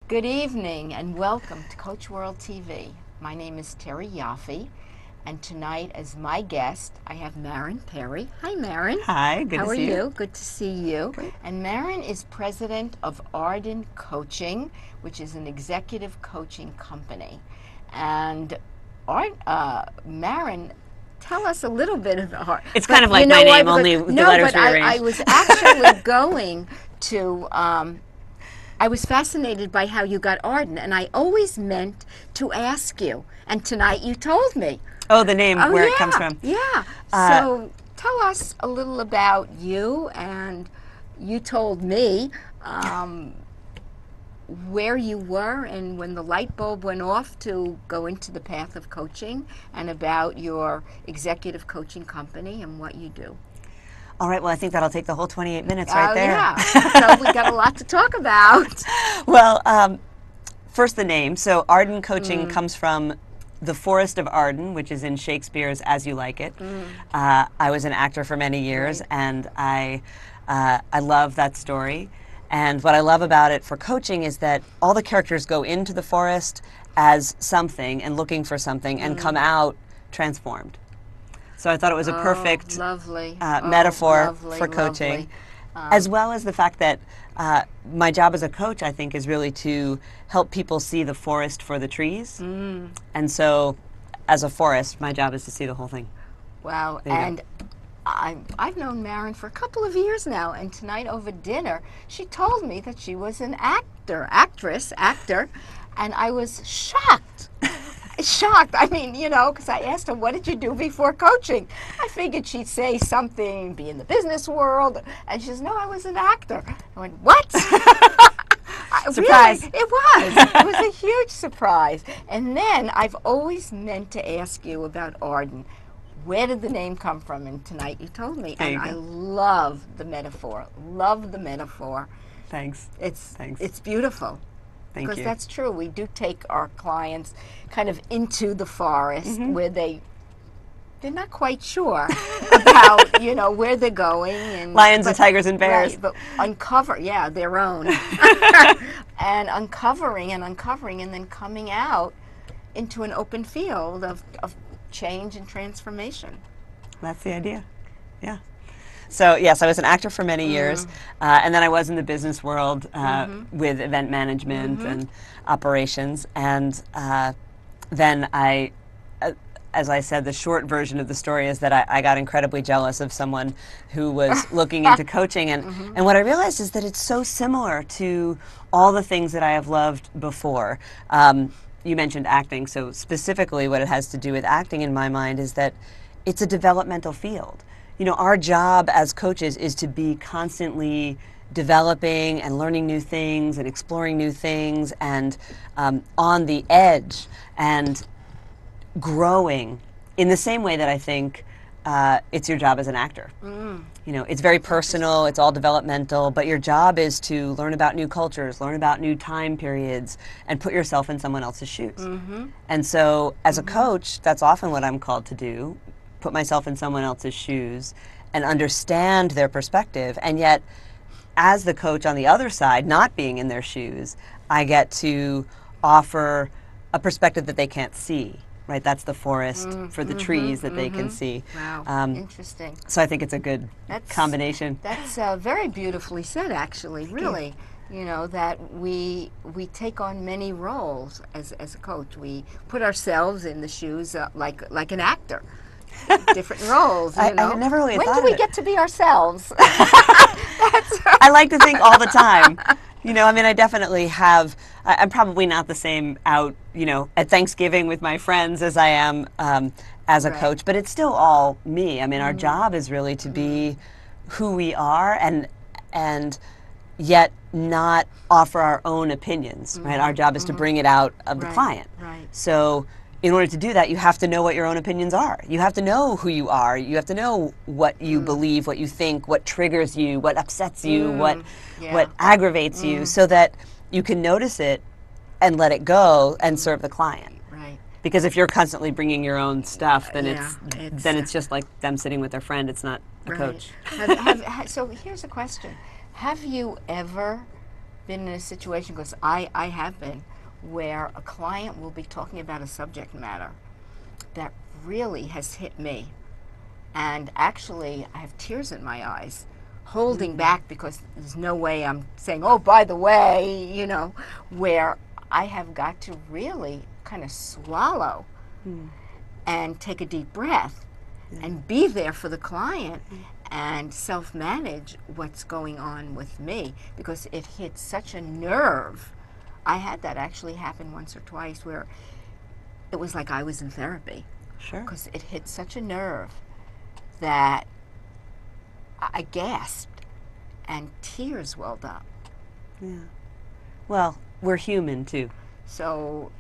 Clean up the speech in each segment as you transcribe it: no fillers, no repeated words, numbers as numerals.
Good evening and welcome to Coach World TV. My name is Terry Yoffe, and tonight as my guest I have Maren Perry. Hi Maren. Hi, good to see you. How are you? Good to see you. Great. And Maren is president of Arden Coaching, which is an executive coaching company. And Maren, tell us a little bit about It's kind of like my name, what? only the No, letters but rearranged. I was actually going to I was fascinated by how you got Arden, and I always meant to ask you, and tonight you told me. Oh, the name, where it comes from. Yeah. So tell us a little about you, and you told me where you were and when the light bulb went off to go into the path of coaching, and about your executive coaching company and what you do. All right, well, I think that'll take the whole 28 minutes right there. Yeah. So we got a lot to talk about. Well, first the name. So Arden Coaching comes from the Forest of Arden, which is in Shakespeare's As You Like It. I was an actor for many years, and I love that story. And what I love about it for coaching is that all the characters go into the forest as something and looking for something and come out transformed. So I thought it was a perfect metaphor for coaching, as well as the fact that my job as a coach, I think, is really to help people see the forest for the trees. And so as a forest, my job is to see the whole thing. Wow. And I've known Maren for a couple of years now, and tonight over dinner, she told me that she was an actor, and I was shocked. Shocked. I mean, you know, because I asked her, what did you do before coaching? I figured she'd say something, be in the business world, and she says, no, I was an actor. I went, what? Surprise. Really, it was. It was a huge surprise. And then I've always meant to ask you about Arden. Where did the name come from? And tonight you told me, and I love the metaphor. Love the metaphor. Thanks. It's beautiful. Thank you. Because that's true. We do take our clients kind of into the forest where they're not quite sure about, you know, where they're going. And lions and tigers and bears. Right, but uncover, their own. And uncovering and then coming out into an open field of change and transformation. That's the idea. Yeah. So yes, I was an actor for many years, and then I was in the business world with event management and operations, and then I, as I said, the short version of the story is that I got incredibly jealous of someone who was looking into coaching, and what I realized is that it's so similar to all the things that I have loved before. You mentioned acting, so specifically what it has to do with acting in my mind is that it's a developmental field. You know, our job as coaches is to be constantly developing and learning new things and exploring new things and on the edge and growing in the same way that I think it's your job as an actor. You know, it's very personal, it's all developmental, but your job is to learn about new cultures, learn about new time periods, and put yourself in someone else's shoes. And so as a coach, that's often what I'm called to do. Put myself in someone else's shoes and understand their perspective. And yet, as the coach on the other side, not being in their shoes, I get to offer a perspective that they can't see, right? That's the forest for the trees that they can see. Wow, interesting. So I think it's a good combination. That's very beautifully said, actually, really. You know, that we take on many roles as a coach. We put ourselves in the shoes like an actor. Different roles, you know. I never really when thought do of we it. get to be ourselves? I like to think all the time. You know, I mean, I definitely have, I'm probably not the same out, you know, at Thanksgiving with my friends as I am as a coach, but it's still all me. I mean, our job is really to be who we are and yet not offer our own opinions, right? Our job is to bring it out of the client. Right. So in order to do that, you have to know what your own opinions are. You have to know who you are. You have to know what you believe, what you think, what triggers you, what upsets you, what aggravates you, so that you can notice it and let it go and serve the client. Right. Because if you're constantly bringing your own stuff, then it's just like them sitting with their friend. It's not a coach. So here's a question: have you ever been in a situation, because I have been, where a client will be talking about a subject matter that really has hit me. And actually, I have tears in my eyes, holding back, because there's no way I'm saying, oh, by the way, you know, where I have got to really kind of swallow and take a deep breath and be there for the client and self-manage what's going on with me, because it hits such a nerve. I had that actually happen once or twice, where it was like I was in therapy. Sure. Because it hit such a nerve that I gasped and tears welled up. Yeah. Well, we're human too. So,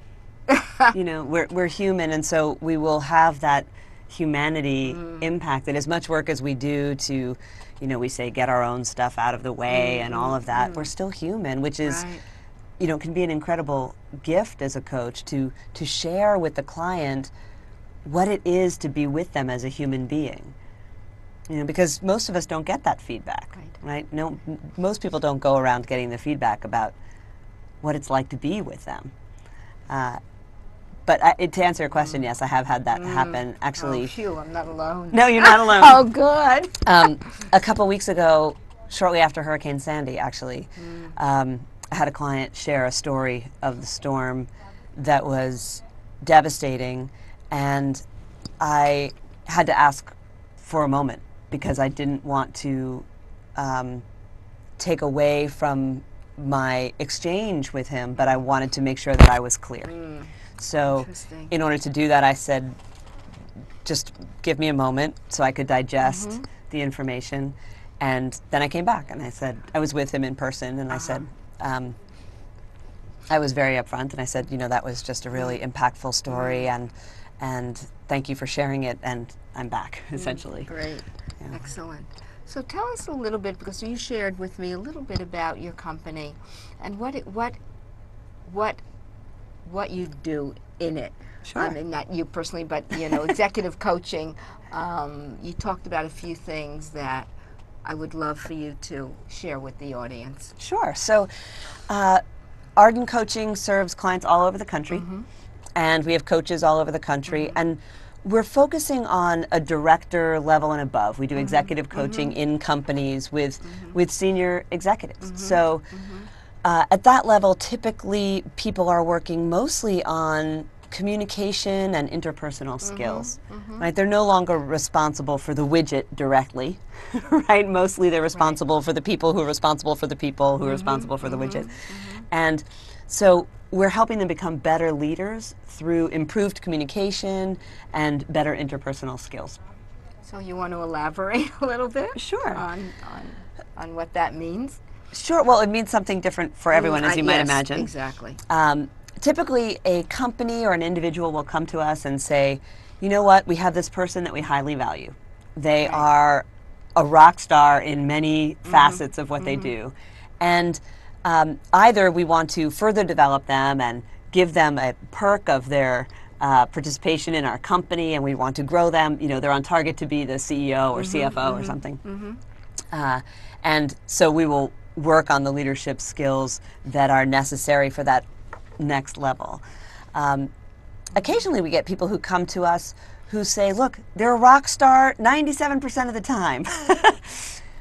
You know, we're human, and so we will have that humanity impacted. As much work as we do to, you know, we say get our own stuff out of the way and all of that, we're still human, which is, right. you know, can be an incredible gift as a coach to share with the client what it is to be with them as a human being. You know, because most of us don't get that feedback, right? No, most people don't go around getting the feedback about what it's like to be with them. But to answer your question, yes, I have had that happen. Actually, Oh, phew, I'm not alone. no, you're not alone. Oh, good. A couple weeks ago, shortly after Hurricane Sandy, actually, I had a client share a story of the storm that was devastating, and I had to ask for a moment, because I didn't want to take away from my exchange with him, but I wanted to make sure that I was clear. So in order to do that, I said, just give me a moment so I could digest the information. And then I came back and I said, I was with him in person, and I said, I was very upfront, and I said, you know, that was just a really impactful story, and thank you for sharing it, and I'm back, essentially. Great. Yeah. Excellent. So tell us a little bit, because you shared with me a little bit about your company and what you do in it. Sure. I mean, not you personally, but, you know, executive coaching. You talked about a few things that I would love for you to share with the audience. Sure. So Arden Coaching serves clients all over the country, and we have coaches all over the country, and we're focusing on a director level and above. We do executive coaching in companies with senior executives. So at that level, typically people are working mostly on communication and interpersonal skills. Right? They're no longer responsible for the widget directly, right? Mostly they're responsible for the people who are responsible for the people who are responsible for the widget. And so we're helping them become better leaders through improved communication and better interpersonal skills. So you want to elaborate a little bit? Sure. On what that means? Sure. Well, it means something different for everyone, as you might imagine. Exactly. Typically, a company or an individual will come to us and say, you know what, we have this person that we highly value. They are a rock star in many facets of what they do. And either we want to further develop them and give them a perk of their participation in our company, and we want to grow them. You know, they're on target to be the CEO or CFO or something. And so we will work on the leadership skills that are necessary for that next level. Occasionally we get people who come to us who say, look, they're a rock star 97% of the time.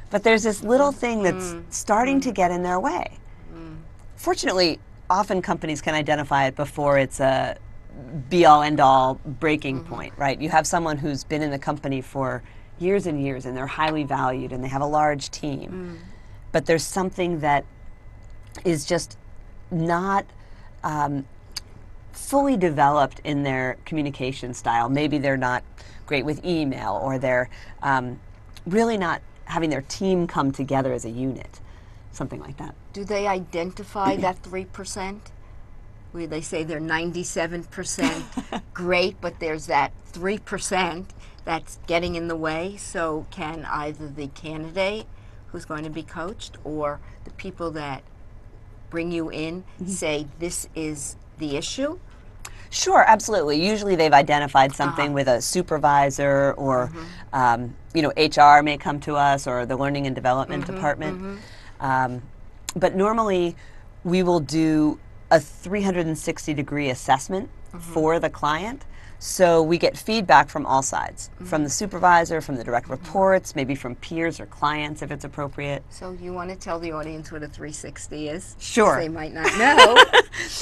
But there's this little thing that's starting to get in their way. Fortunately, often companies can identify it before it's a be-all, end-all breaking point, right? You have someone who's been in the company for years and years, and they're highly valued, and they have a large team. But there's something that is just not fully developed in their communication style. Maybe they're not great with email, or they're really not having their team come together as a unit, something like that. Do they identify that 3%? Where they say they're 97% great, but there's that 3% that's getting in the way. So can either the candidate who's going to be coached or the people that bring you in say this is the issue? Sure, absolutely. Usually they've identified something with a supervisor, or you know, HR may come to us, or the learning and development department. But normally we will do a 360-degree assessment for the client. So we get feedback from all sides, from the supervisor, from the direct reports, maybe from peers or clients if it's appropriate. So you want to tell the audience what a 360 is? Sure. They might not know.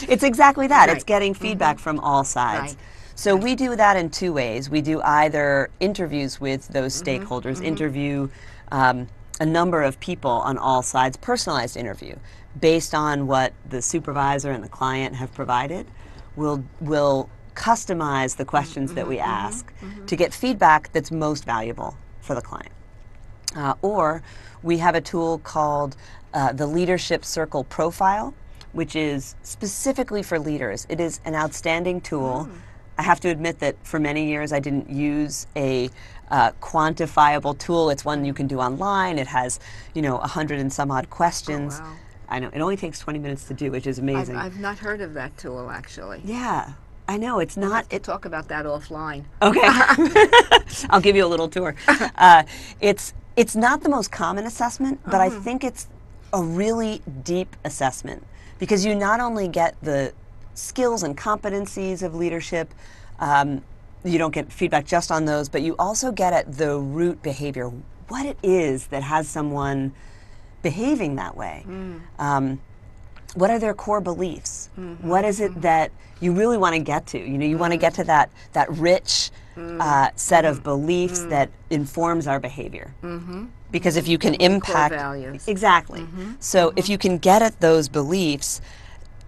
It's exactly that. Right. It's getting feedback from all sides. Right. So we do that in two ways. We do either interviews with those stakeholders, interview a number of people on all sides, personalized interview, based on what the supervisor and the client have provided. We'll customize the questions that we ask to get feedback that's most valuable for the client. Or we have a tool called the Leadership Circle Profile, which is specifically for leaders. It is an outstanding tool. I have to admit that for many years I didn't use a quantifiable tool. It's one you can do online. It has, 100 and some odd questions. Oh, wow. I know. It only takes 20 minutes to do, which is amazing. I've not heard of that tool, actually. Yeah. I know, it's We'll not... have to talk about that offline. Okay. I'll give you a little tour. It's not the most common assessment, but I think it's a really deep assessment, because you not only get the skills and competencies of leadership, you don't get feedback just on those, but you also get at the root behavior, what it is that has someone behaving that way. What are their core beliefs? What is it that you really want to get to? You want to get to that rich set of beliefs that informs our behavior. Because if you can impact... Core values. Exactly. So if you can get at those beliefs,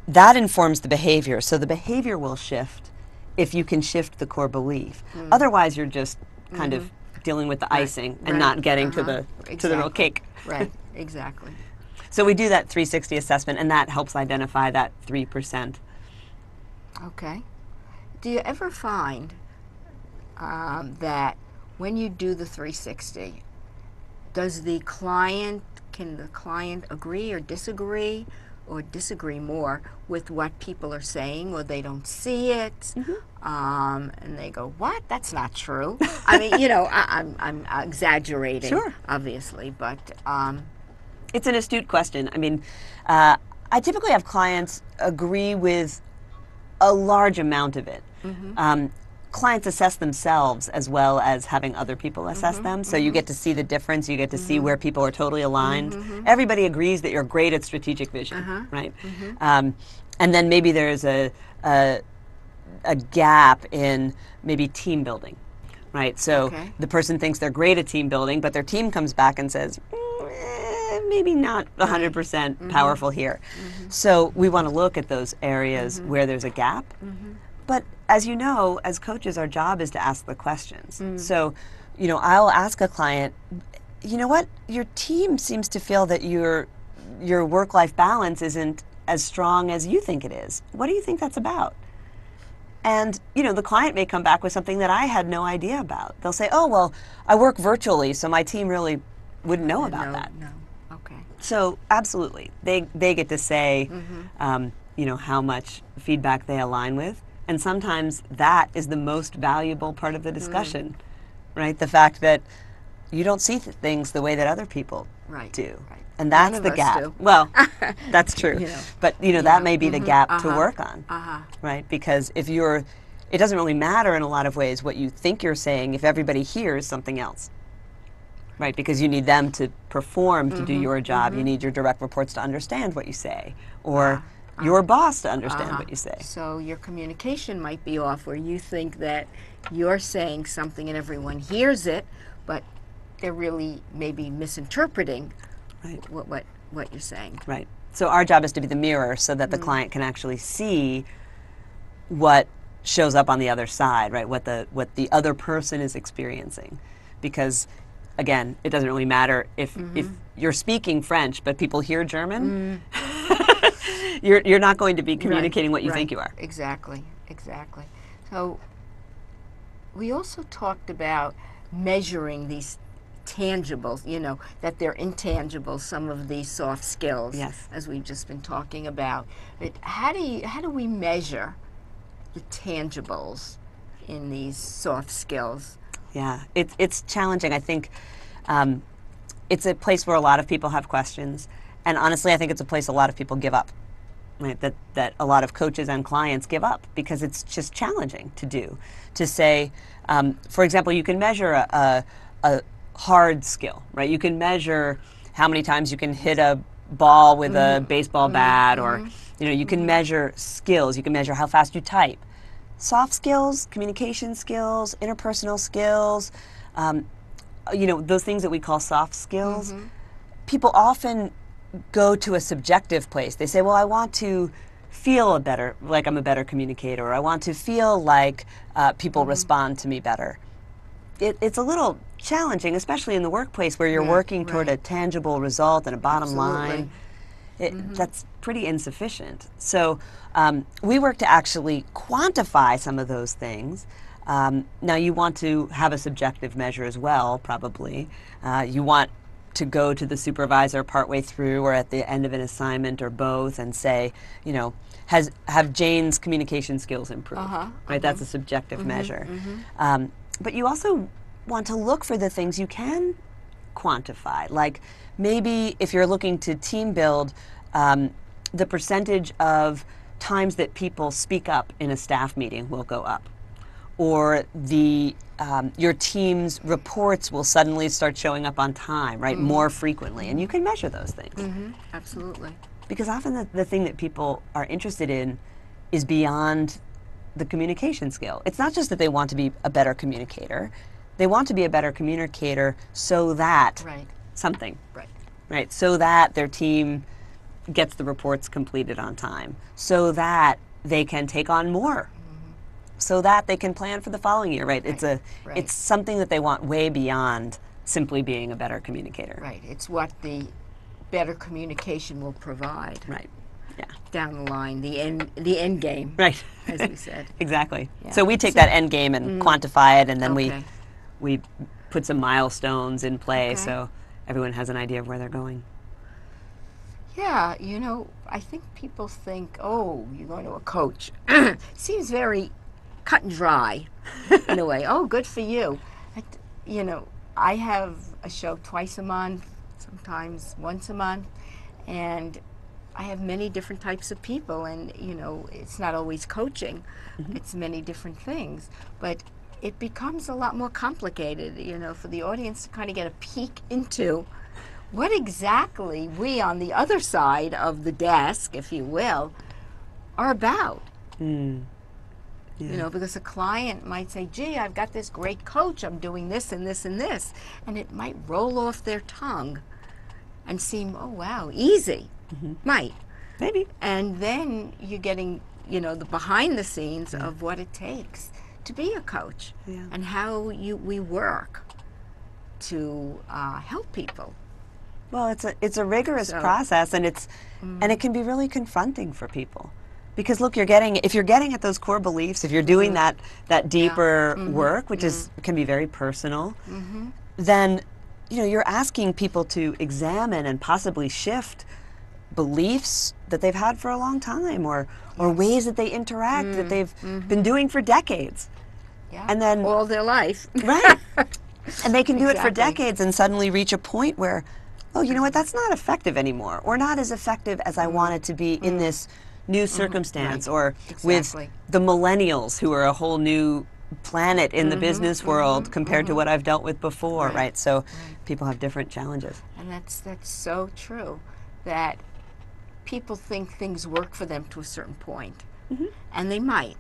that informs the behavior. So the behavior will shift if you can shift the core belief. Otherwise, you're just kind of dealing with the icing and not getting to the real cake. Right, exactly. So we do that 360 assessment, and that helps identify that 3%. Okay. Do you ever find that when you do the 360, can the client agree or disagree more with what people are saying, or they don't see it, and they go, "What? That's not true." I mean, I'm exaggerating, obviously, but it's an astute question. I mean, I typically have clients agree with a large amount of it. Clients assess themselves as well as having other people assess them, so you get to see the difference, you get to see where people are totally aligned. Everybody agrees that you're great at strategic vision, right? And then maybe there's a gap in maybe team building, right? So the person thinks they're great at team building, but their team comes back and says, maybe not 100% powerful here. So we want to look at those areas where there's a gap. But as you know, as coaches, our job is to ask the questions. So, I'll ask a client, you know what, your team seems to feel that your work-life balance isn't as strong as you think it is. What do you think that's about? And, the client may come back with something that I had no idea about. They'll say, oh, well, I work virtually, so my team really wouldn't know about that. No. Okay. So, absolutely. They get to say, how much feedback they align with. And sometimes that is the most valuable part of the discussion, right? The fact that you don't see things the way that other people do. Right. And that's the gap. Do. Well, that's true. But, that may be the gap to work on, right? Because if it doesn't really matter in a lot of ways what you think you're saying if everybody hears something else, right? Because you need them to perform to do your job. You need your direct reports to understand what you say, or your boss to understand what you say. So your communication might be off, where you think that you're saying something and everyone hears it, but they're really maybe misinterpreting what you're saying. Right. So our job is to be the mirror so that the client can actually see what shows up on the other side, right? What the other person is experiencing. Because again, it doesn't really matter if you're speaking French but people hear German. You're not going to be communicating what you think you are. Exactly. So we also talked about measuring these tangibles, that they're intangible, some of these soft skills, as we've just been talking about. But how do we measure the tangibles in these soft skills? Yeah, it's challenging. I think it's a place where a lot of people have questions, and honestly, I think it's a place a lot of people give up. right, that a lot of coaches and clients give up because it's just challenging to do. To say, for example, you can measure a hard skill, right? You can measure how many times you can hit a ball with a baseball bat, or you can measure skills. You can measure how fast you type. Soft skills, communication skills, interpersonal skills, those things that we call soft skills. People often go to a subjective place. They say, well, I want to feel like I'm a better communicator, or I want to feel like people respond to me better. It's a little challenging, especially in the workplace where you're working toward a tangible result and a bottom line. That's pretty insufficient. So we work to actually quantify some of those things. Now you want to have a subjective measure as well, probably. You want to go to the supervisor partway through or at the end of an assignment or both and say, have Jane's communication skills improved? Right, that's a subjective measure. But you also want to look for the things you can quantify. Like maybe if you're looking to team build, the percentage of times that people speak up in a staff meeting will go up. Or your team's reports will suddenly start showing up on time, right, more frequently. And you can measure those things. Absolutely. Because often the thing that people are interested in is beyond the communication skill. It's not just that they want to be a better communicator. They want to be a better communicator so that something, right, so that their team gets the reports completed on time, so that they can take on more, so that they can plan for the following year, right? It's something that they want way beyond simply being a better communicator. Right, it's what the better communication will provide. Right. Yeah. Down the line, the end game. Right. As we said. Exactly. Yeah. So we take that end game and quantify it, and then we put some milestones in play so everyone has an idea of where they're going. Yeah, I think people think, oh, you're going to a coach. Seems very cut and dry in a way. Oh, good for you. I have a show twice a month, sometimes once a month, and I have many different types of people, and it's not always coaching. It's many different things, but it becomes a lot more complicated, for the audience to kind of get a peek into what exactly we on the other side of the desk, if you will, are about. Because a client might say, gee, I've got this great coach, I'm doing this and this and this, and it might roll off their tongue and seem, oh wow, easy. Might. Maybe. And then you're getting, the behind the scenes of what it takes to be a coach and how we work to help people. Well, it's a rigorous process, and and it can be really confronting for people. Because look, if you're getting at those core beliefs, if you're doing that deeper work, which can be very personal, then you're asking people to examine and possibly shift beliefs that they've had for a long time, or ways that they interact that they've been doing for decades. Yeah. And then all their life. Right. And they can do it for decades and suddenly reach a point where, oh, you know what, that's not effective anymore, or not as effective as I want it to be in this new circumstance, or with the millennials, who are a whole new planet in the business world compared to what I've dealt with before, right? So people have different challenges. And that's so true, that people think things work for them to a certain point, and they might.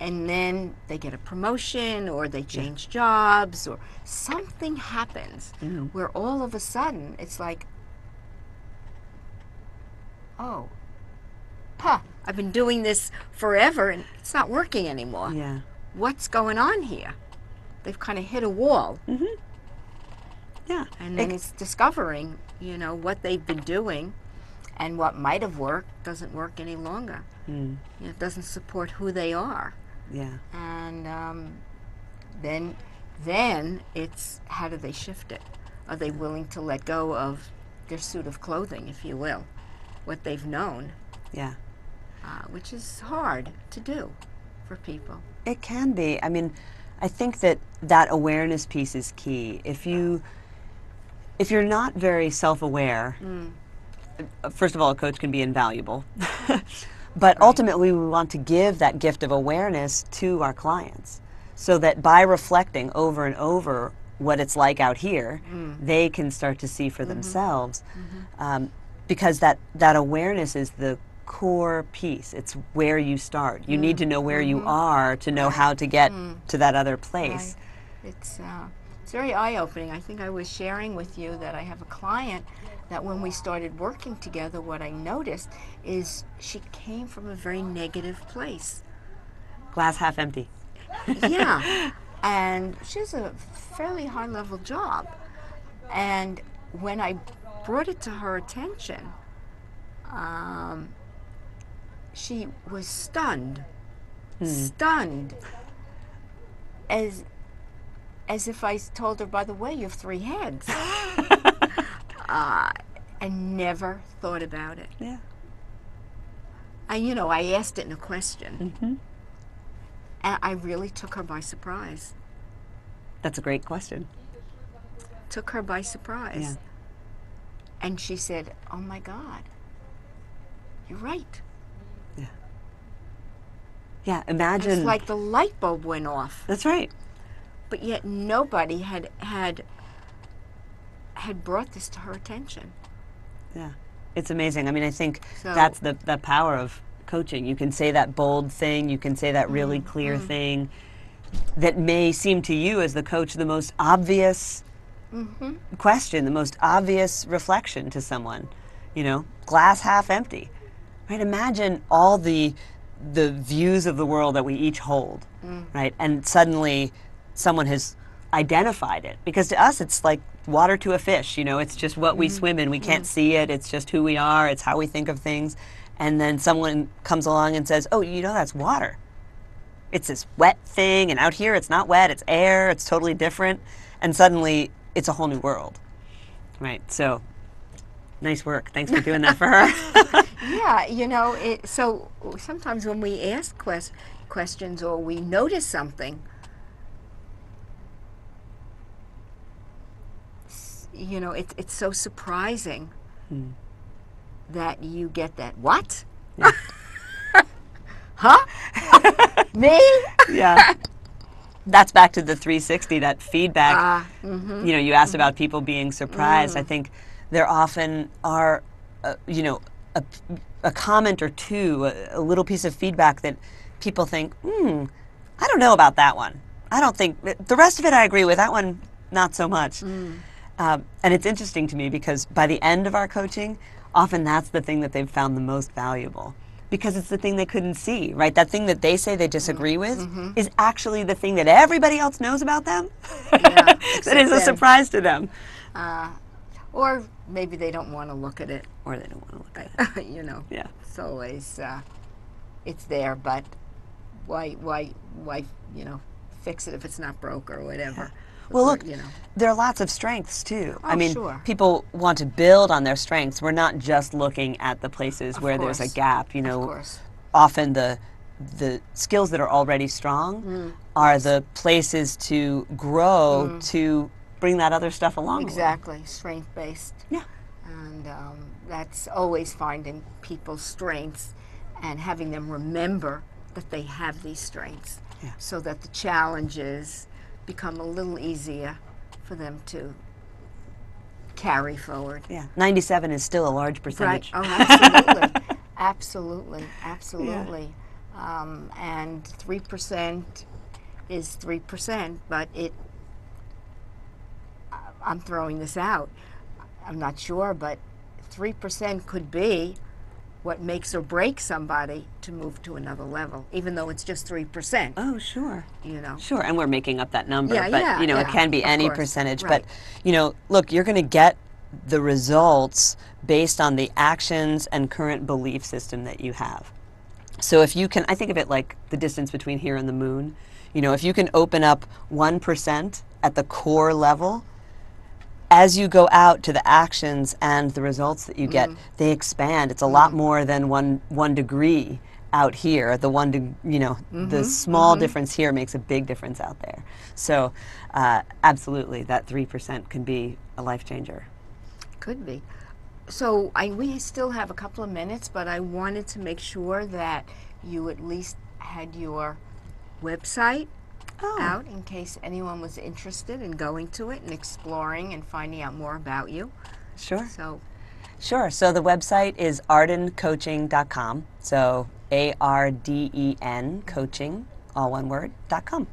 And then they get a promotion, or they change jobs, or something happens where all of a sudden it's like, oh, I've been doing this forever and it's not working anymore. Yeah. What's going on here? They've kind of hit a wall. Yeah. And then it's discovering, what they've been doing and what might have worked doesn't work any longer. It doesn't support who they are. Yeah. And then it's, how do they shift it? Are they willing to let go of their suit of clothing, if you will, what they've known? Yeah. Which is hard to do for people. It can be. I mean, I think that awareness piece is key. If you're not very self-aware, first of all, a coach can be invaluable. But ultimately, we want to give that gift of awareness to our clients so that by reflecting over and over what it's like out here, they can start to see for themselves. Because that awareness is the core piece. It's where you start. You need to know where you are to know how to get to that other place. Right. It's very eye-opening. I think I was sharing with you that I have a client that when we started working together, what I noticed is she came from a very negative place. Glass half empty. Yeah. And she has a fairly high-level job. And when I brought it to her attention, she was stunned. Stunned. As if I told her, by the way, you have 3 heads. I never thought about it. Yeah. And I asked it in a question. And I really took her by surprise. That's a great question. Took her by surprise. Yeah. And she said, oh my God, you're right. Yeah. Yeah, imagine. It's like the light bulb went off. That's right. But yet nobody had brought this to her attention. Yeah. It's amazing. I mean, I think So- that's the power of coaching. You can say that bold thing, you can say that really clear thing that may seem to you as the coach the most obvious question, the most obvious reflection to someone. Glass half empty. Right? Imagine all the views of the world that we each hold, right? And suddenly someone has identified it. Because to us it's like water to a fish, it's just what we swim in. We can't see it. It's just who we are. It's how we think of things. And then someone comes along and says, oh, that's water. It's this wet thing, and out here it's not wet, it's air, it's totally different. And suddenly it's a whole new world. Right? So, nice work. Thanks for doing that for her. Yeah, so sometimes when we ask questions or we notice something, it's so surprising that you get that. What? Yeah. Huh? Me? Yeah. That's back to the 360, that feedback. You asked about people being surprised. I think there often are, a comment or two, a little piece of feedback that people think, I don't know about that one. I don't think, the rest of it I agree with, that one not so much. And it's interesting to me because by the end of our coaching, often that's the thing that they've found the most valuable. Because it's the thing they couldn't see, right? That thing that they say they disagree with is actually the thing that everybody else knows about them. Yeah, that is a surprise to them. Or maybe they don't want to look at it. Or they don't want to look at it. Yeah. It's always, it's there, but why, fix it if it's not broke or whatever. Yeah. Well, look, there are lots of strengths, too. Oh, I mean, sure. people want to build on their strengths. We're not just looking at the places Of where course. there's a gap. Of course. Often the skills that are already strong are the places to grow to bring that other stuff along. Exactly, strength-based. Yeah. And that's always finding people's strengths and having them remember that they have these strengths so that the challenges become a little easier for them to carry forward. Yeah, 97 is still a large percentage. Right. Oh, absolutely. Absolutely. And 3% is 3%, but I'm throwing this out. I'm not sure, but 3% could be what makes or breaks somebody to move to another level, even though it's just 3%. Oh, sure. Sure, and we're making up that number, Yeah, but yeah, it can be of any course. percentage. Right. But look, you're going to get the results based on the actions and current belief system that you have. So if you can, I think of it like the distance between here and the moon. If you can open up 1% at the core level, as you go out to the actions and the results that you get, they expand. It's a lot more than one degree out here. The small difference here makes a big difference out there. So absolutely, that 3% can be a life changer. Could be. So we still have a couple of minutes, but I wanted to make sure that you at least had your website out in case anyone was interested in going to it and exploring and finding out more about you. Sure. So, Sure. So the website is ardencoaching.com. So ARDEN coaching, all one word, .com.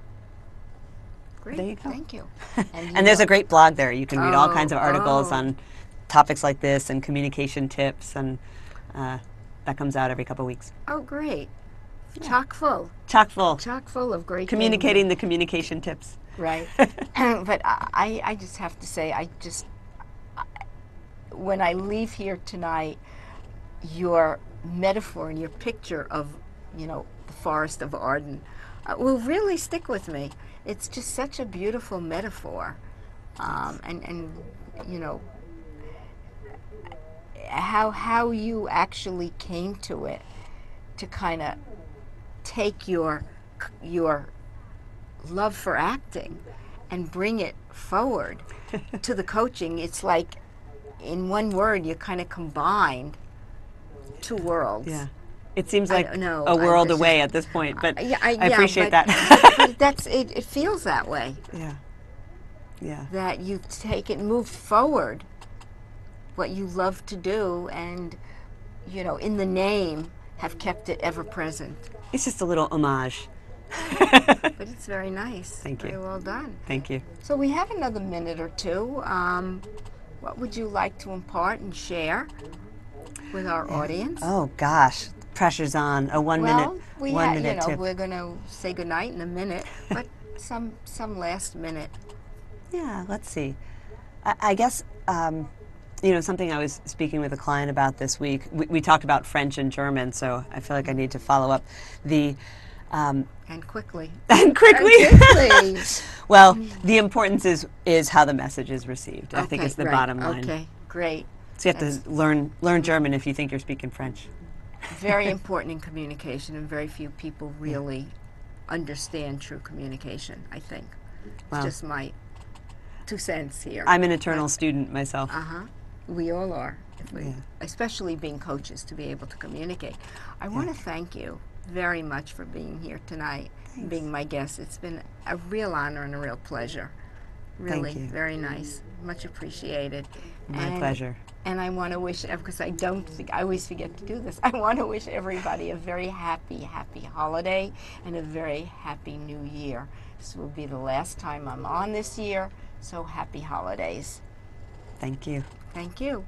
great. There you go. Thank you. And there's a great blog there. You can read all kinds of articles oh. on topics like this and communication tips, and that comes out every couple of weeks. Oh, great. Chock full. Chock full. Chock full of great Communicating the communication tips. Right. But I just have to say, when I leave here tonight, your metaphor and your picture of, the forest of Arden will really stick with me. It's just such a beautiful metaphor. And how you actually came to it, to kind of take your love for acting and bring it forward to the coaching. It's like, in one word, you kind of combined two worlds. Yeah. It seems like a world away at this point, but I yeah, appreciate but, that. but that's it. It feels that way. Yeah. Yeah. That you take it, moved forward, what you love to do, and in the name, have kept it ever present. It's just a little homage. But it's very nice. Thank you. Very well done. Thank you. So we have another minute or two. What would you like to impart and share with our audience? Oh gosh, pressure's on. A one minute tip. We're going to say goodnight in a minute, but some last minute. Yeah, let's see. I guess something I was speaking with a client about this week. We talked about French and German, so I feel like I need to follow up. And quickly. And quickly. Well, the importance is how the message is received. I think it's the bottom line. Okay, great. So you have to learn German if you think you're speaking French. Very important in communication, and very few people really understand true communication, I think. It's just my 2 cents here. I'm an eternal student myself. We all are, especially being coaches, to be able to communicate. I want to thank you very much for being here tonight, and being my guest. It's been a real honor and a real pleasure. Really, Thank you. very nice. Much appreciated. My pleasure. And I want to wish, because I always forget to do this, I want to wish everybody a very happy holiday and a very happy new year. This will be the last time I'm on this year, so happy holidays. Thank you. Thank you.